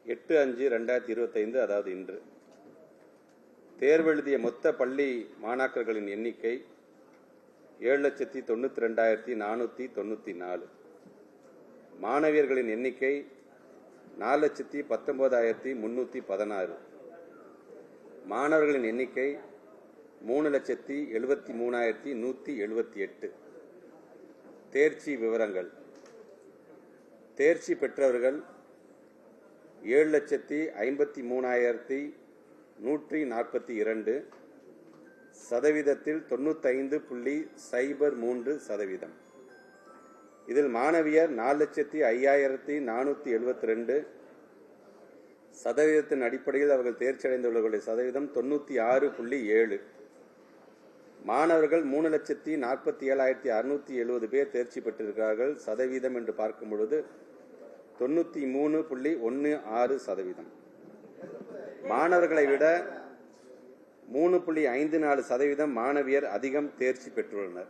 8/5/2025 அதாவது இன்று தேர்வெழுதிய மொத்த பள்ளி மாணாக்கர்களின் எண்ணிக்கை 7,92,494. மாணவியர்களின் எண்ணிக்கை 4,19,316. மாணவர்களின் எண்ணிக்கை 3,73,178. தேர்ச்சி விவரங்கள். தேர்ச்சி பெற்றவர்கள் 7,53,142. சதவீதத்தில் 95.03%. இதில் மாணவியர் 4,05,472. சதவீதத்தின் அடிப்படையில் அவர்கள் தேர்ச்சி அடைந்துள்ளவர்களுடைய சதவீதம் 96.7. மாணவர்கள் 3,47,670 பேர் தேர்ச்சி பெற்றிருக்கிறார்கள். சதவீதம் என்று பார்க்கும் பொழுது 93.16%. மாணவர்களை விட 3.54% மாணவியர் அதிகம் தேர்ச்சி பெற்றுள்ளனர்.